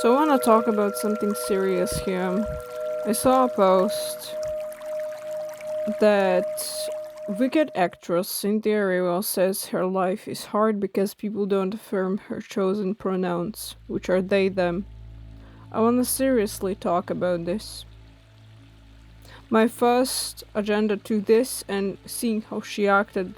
So I want to talk about something serious here. I saw a post that wicked actress Cynthia Erivo says her life is hard because people don't affirm her chosen pronouns, which are they them. I want to seriously talk about this. My first agenda to this and seeing how she acted,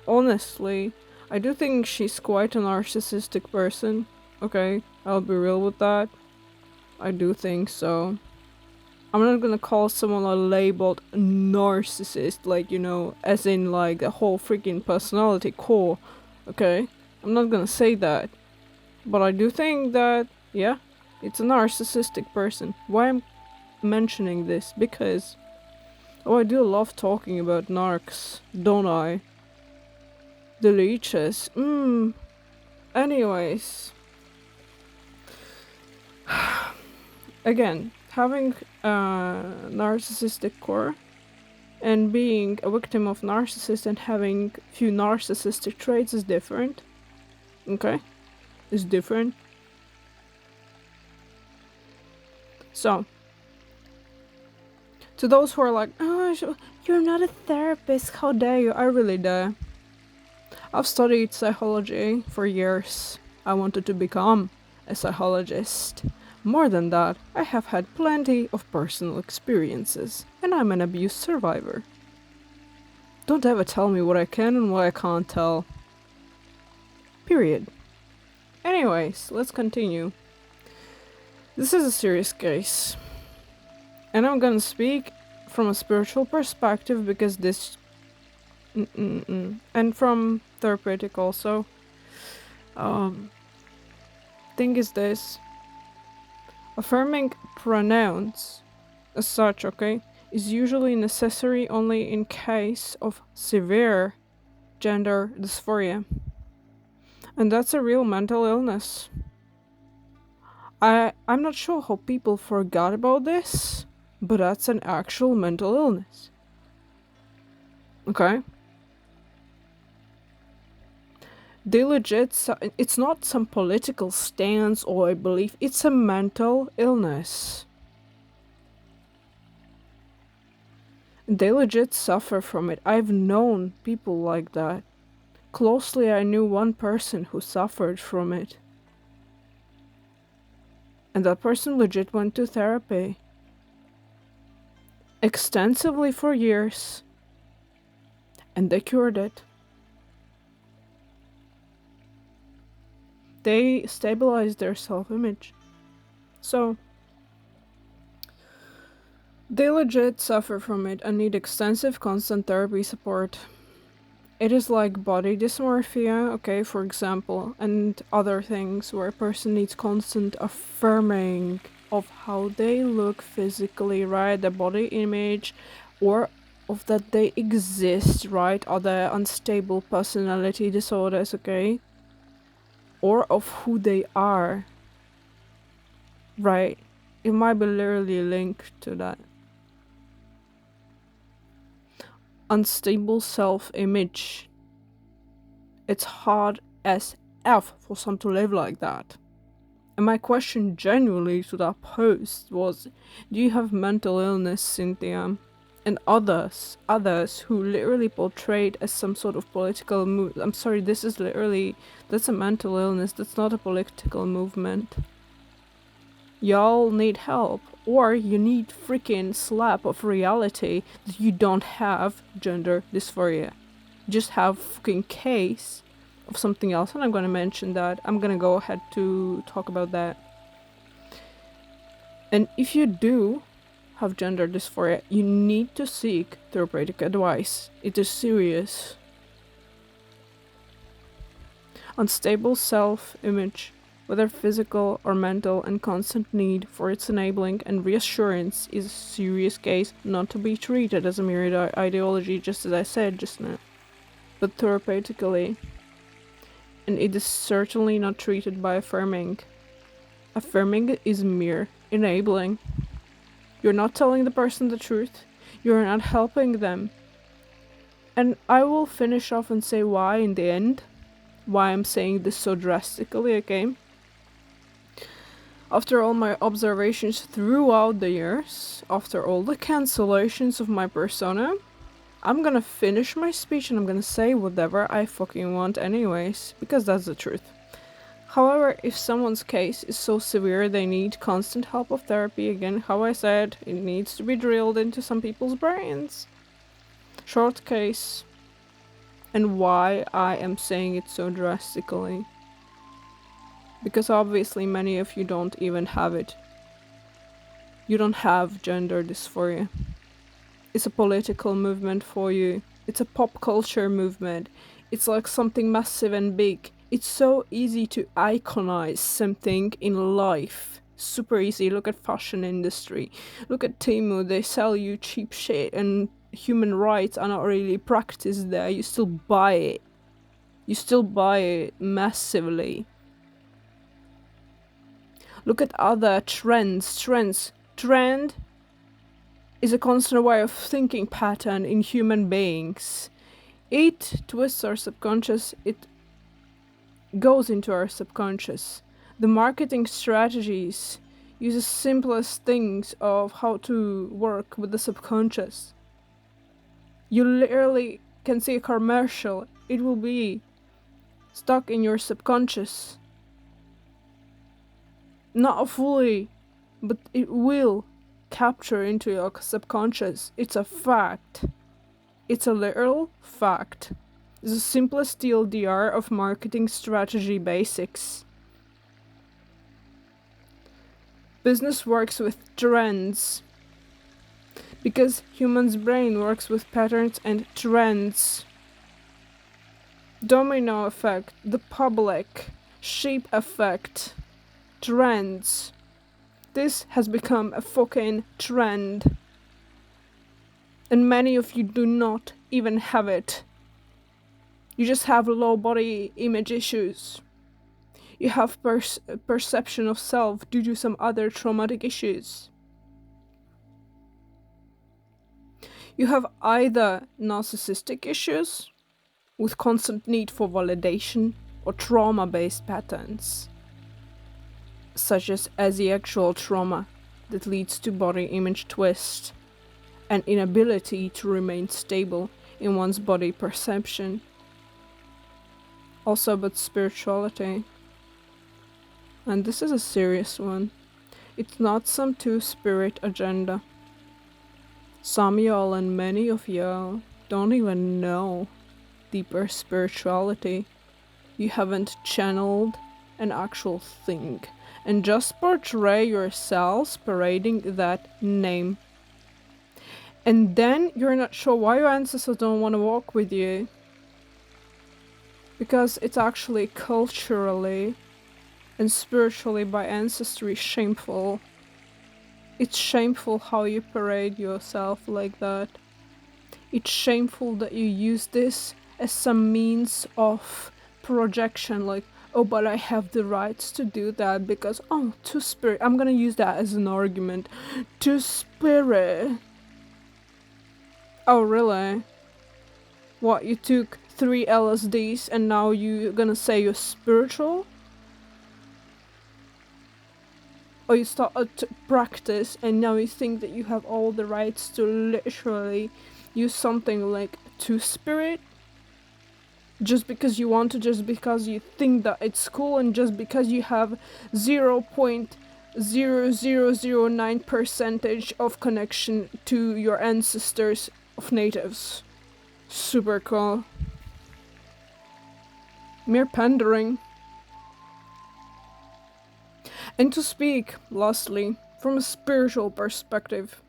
honestly, I do think she's quite a narcissistic person. Okay, I'll be real with that. I do think so. I'm not gonna call someone a labeled narcissist, like, as in, like, a whole freaking personality core, okay? I'm not gonna say that. But I do think that, yeah, it's a narcissistic person. Why I'm mentioning this? Because, oh, I do love talking about narcs, don't I? The leeches. Anyways, again, having a narcissistic core and being a victim of narcissist and having few narcissistic traits is different. Okay? Is different. So, to those who are like, oh, you're not a therapist, how dare you? I really do. I've studied psychology for years. I wanted to become a psychologist. More than that, I have had plenty of personal experiences, and I'm an abuse survivor. Don't ever tell me what I can and what I can't tell. Period. Anyways, let's continue. This is a serious case. And I'm gonna speak from a spiritual perspective because this. And from therapeutic also. Um, thing is this. Affirming pronouns as such, okay, is usually necessary only in case of severe gender dysphoria. And that's a real mental illness. I'm not sure how people forgot about this, but that's an actual mental illness. Okay? They legit it's not some political stance or a belief, it's a mental illness. They legit suffer from it. I've known people like that. Closely I knew one person who suffered from it. And that person legit went to therapy. Extensively for years. And they cured it. They stabilized their self-image. So, they legit suffer from it and need extensive constant therapy support. It is like body dysmorphia, okay, for example, and other things where a person needs constant affirming of how they look physically, right? The body image, or of that they exist, right? Other unstable personality disorders, okay? Or of who they are, right? It might be literally linked to that. Unstable self image. It's hard as F for some to live like that. And my question genuinely to that post was, do you have mental illness, Cynthia? And others who literally portrayed as some sort of political move. I'm sorry, that's a mental illness, that's not a political movement. Y'all need help, or you need freaking slap of reality that you don't have gender dysphoria. Just have fucking case of something else, and I'm gonna mention that. I'm gonna go ahead to talk about that. And if you do have gender dysphoria, you need to seek therapeutic advice. It is serious. Unstable self-image, whether physical or mental, and constant need for its enabling and reassurance is a serious case not to be treated as a mere ideology, just as I said just now, but therapeutically. And it is certainly not treated by affirming. Affirming is mere enabling. You're not telling the person the truth. You're not helping them. And I will finish off and say why in the end. Why I'm saying this so drastically, okay? After all my observations throughout the years, after all the cancellations of my persona, I'm gonna finish my speech and I'm gonna say whatever I fucking want anyways, because that's the truth. However, if someone's case is so severe they need constant help of therapy, again, how I said, it needs to be drilled into some people's brains. Short case. And why I am saying it so drastically. Because obviously many of you don't even have it. You don't have gender dysphoria. It's a political movement for you. It's a pop culture movement. It's like something massive and big. It's so easy to iconize something in life. Super easy. Look at fashion industry. Look at Temu. They sell you cheap shit and human rights are not really practiced there. You still buy it. You still buy it massively. Look at other trends. Trend is a constant way of thinking pattern in human beings. It twists our subconscious, it goes into our subconscious. The marketing strategies use the simplest things of how to work with the subconscious. You literally can see a commercial, it will be stuck in your subconscious. Not fully, but it will capture into your subconscious. It's a fact. It's a literal fact. It's the simplest TLDR of marketing strategy basics. Business works with trends. Because humans' brain works with patterns and trends. Domino effect, the public, sheep effect, trends. This has become a fucking trend. And many of you do not even have it. You just have low body image issues. You have perception of self due to some other traumatic issues. You have either narcissistic issues with constant need for validation or trauma-based patterns, such as asexual trauma that leads to body image twist and inability to remain stable in one's body perception. Also about spirituality. And this is a serious one. It's not some two-spirit agenda. Some y'all and many of y'all don't even know deeper spirituality. You haven't channeled an actual thing and just portray yourselves parading that name. And then you're not sure why your ancestors don't want to walk with you. Because it's actually culturally and spiritually by ancestry shameful. It's shameful how you parade yourself like that. It's shameful that you use this as some means of projection, like, oh, but I have the rights to do that because, oh, to spirit. I'm gonna use that as an argument. To spirit. Oh, really? What, you took 3 LSDs and now you're gonna say you're spiritual? Or you start to practice and now you think that you have all the rights to literally use something like to spirit? Just because you want to, just because you think that it's cool, and just because you have 0.0009% of connection to your ancestors of natives. Super cool. Mere pandering. And to speak, lastly, from a spiritual perspective.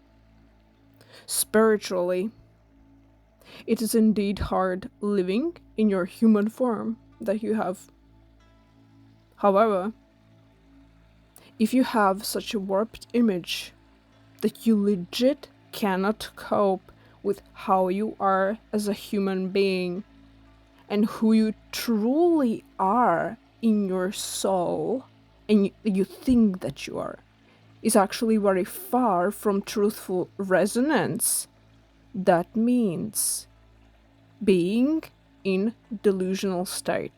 Spiritually, it is indeed hard living in your human form that you have. However, if you have such a warped image that you legit cannot cope with how you are as a human being and who you truly are in your soul, and you think that you are, is actually very far from truthful resonance. That means being in delusional state.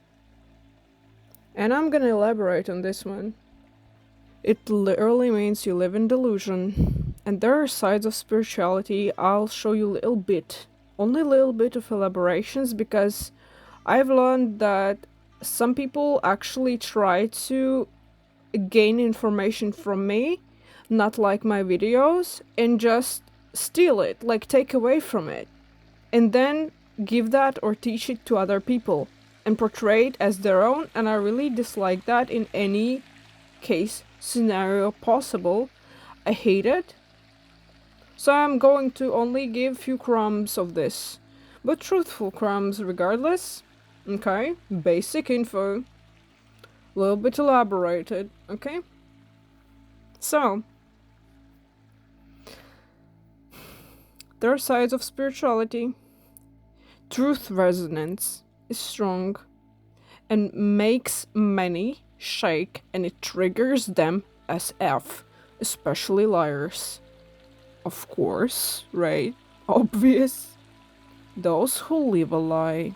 And I'm gonna elaborate on this one. It literally means you live in delusion. And there are sides of spirituality. I'll show you a little bit, only a little bit of elaborations, because I've learned that some people actually try to gain information from me, not like my videos, and just steal it, like take away from it, and then give that or teach it to other people and portray it as their own. And I really dislike that in any case scenario possible. I hate it. So I'm going to only give few crumbs of this, but truthful crumbs regardless. Okay, basic info, a little bit elaborated. Okay, so there are sides of spirituality. Truth resonance is strong and makes many shake, and it triggers them as F, especially liars. Of course, right? Obvious. Those who live a lie.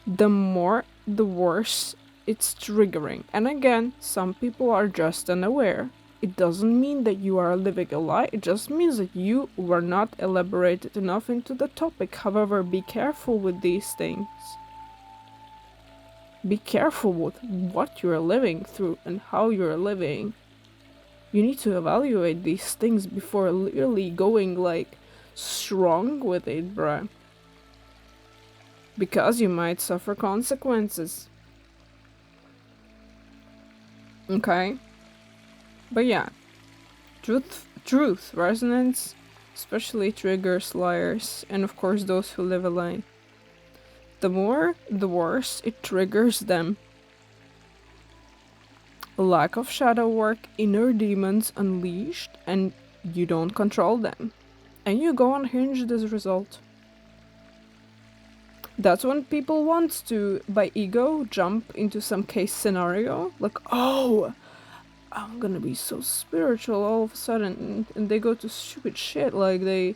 The more, the worse it's triggering. And again, some people are just unaware. It doesn't mean that you are living a lie, it just means that you were not elaborated enough into the topic. However, be careful with these things. Be careful with what you're living through and how you're living. You need to evaluate these things before literally going like strong with it, bruh. Because you might suffer consequences. Okay? But yeah, truth resonance especially triggers liars, and of course those who live a lie. The more, the worse it triggers them. Lack of shadow work, inner demons unleashed, and you don't control them. And you go unhinged as a result. That's when people want to, by ego, jump into some case scenario. Like, oh, I'm gonna be so spiritual all of a sudden. And they go to stupid shit. Like, they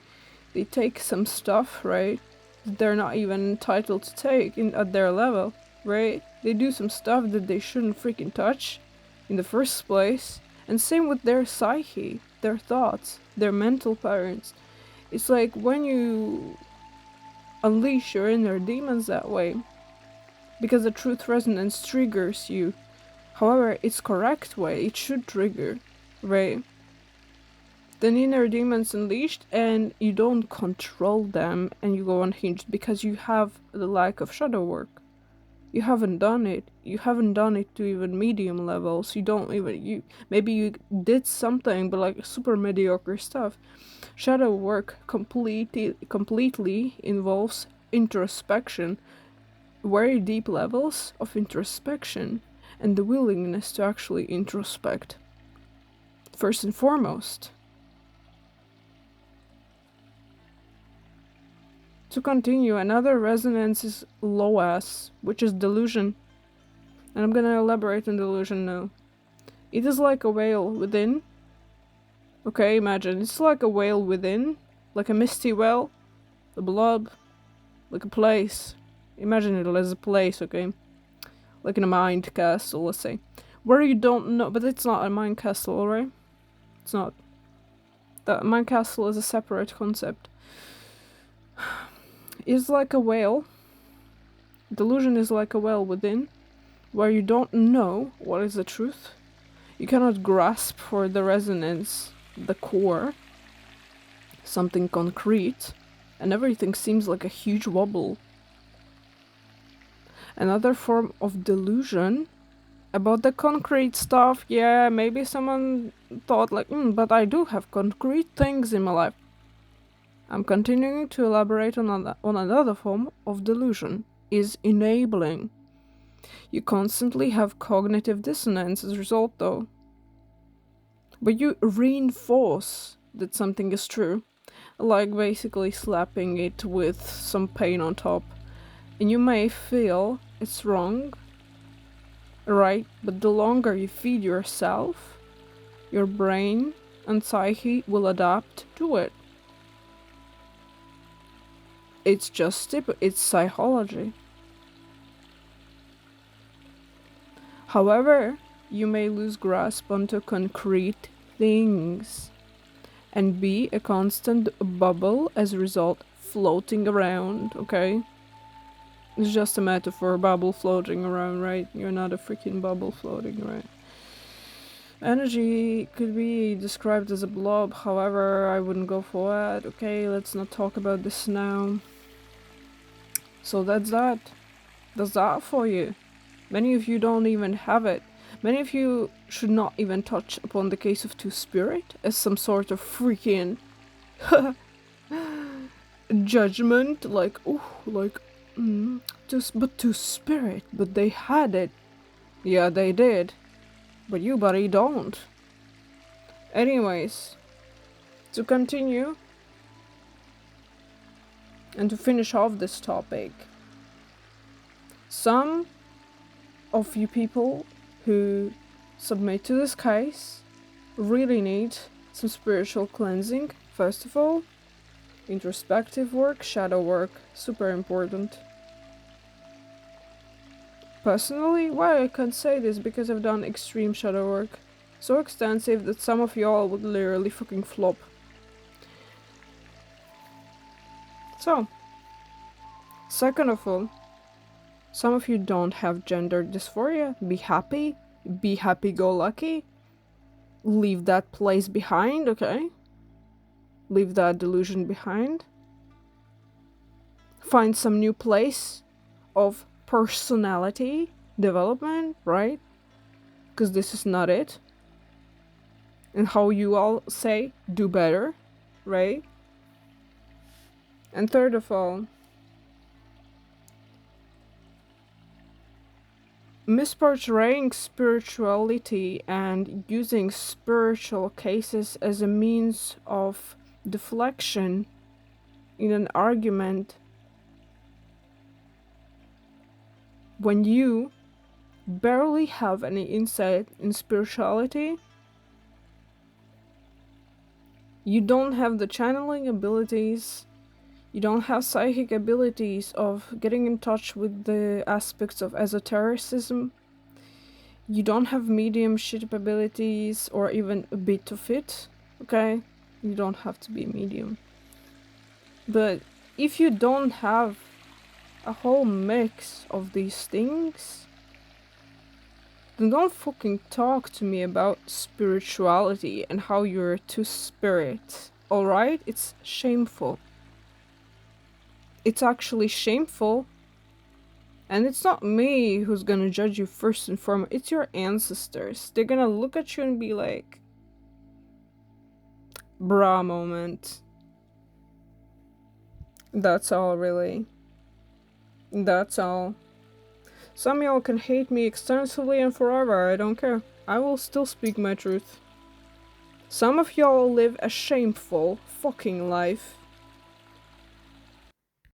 take some stuff, right? They're not even entitled to take at their level, right? They do some stuff that they shouldn't freaking touch in the first place. And same with their psyche, their thoughts, their mental patterns. It's like when you unleash your inner demons that way, because the truth resonance triggers you. However, it's correct way, it should trigger, right? The inner demons unleashed and you don't control them and you go unhinged because you have the lack of shadow work. You haven't done it. You haven't done it to even medium levels. You don't even maybe you did something but like super mediocre stuff. Shadow work completely involves introspection, very deep levels of introspection, and the willingness to actually introspect. First and foremost. To continue, another resonance is low S, which is delusion. And I'm gonna elaborate on delusion now. It is like a whale within. Okay, imagine, it's like a whale within, like a misty well, a blob, like a place. Imagine it as a place, okay? Like in a mind castle, let's say. Where you don't know, but it's not a mind castle, right? It's not. The mind castle is a separate concept. It's like a whale. Delusion is like a well within, where you don't know what is the truth. You cannot grasp for the resonance, the core, something concrete, and everything seems like a huge wobble. Another form of delusion about the concrete stuff, yeah, maybe someone thought like, but I do have concrete things in my life. I'm continuing to elaborate on another form of delusion, is enabling. You constantly have cognitive dissonance as a result though. But you reinforce that something is true, like basically slapping it with some pain on top. And you may feel it's wrong, right? But the longer you feed yourself, your brain and psyche will adapt to it. It's it's psychology. However, you may lose grasp onto concrete things and be a constant bubble as a result, floating around, okay? It's just a metaphor, bubble floating around, right? You're not a freaking bubble floating around. Energy could be described as a blob, however, I wouldn't go for that. Okay, let's not talk about this now. So that's that. That's that for you. Many of you don't even have it. Many of you should not even touch upon the case of Two-Spirit as some sort of freaking judgment, like, oh, like, Two-Spirit, but they had it. Yeah, they did. But you, buddy, don't. Anyways, to continue, and to finish off this topic, some of you people who submit to this case really need some spiritual cleansing. First of all, introspective work, shadow work, super important. Personally, why I can say this because I've done extreme shadow work, so extensive that some of y'all would literally fucking flop. So, second of all, some of you don't have gender dysphoria. Be happy-go-lucky, leave that place behind, okay? Leave that delusion behind. Find some new place of personality development, right? Because this is not it. And how you all say, do better, right? And third of all, misportraying spirituality and using spiritual cases as a means of deflection in an argument when you barely have any insight in spirituality, you don't have the channeling abilities, you don't have psychic abilities of getting in touch with the aspects of esotericism, you don't have mediumship abilities or even a bit of it, okay? You don't have to be medium. But if you don't have a whole mix of these things, then don't fucking talk to me about spirituality and how you're Two-Spirit, alright? It's shameful. It's actually shameful. And it's not me who's gonna judge you first and foremost, it's your ancestors. They're gonna look at you and be like, brah moment. That's all, really. That's all. Some y'all can hate me extensively and forever, I don't care. I will still speak my truth. Some of y'all live a shameful fucking life.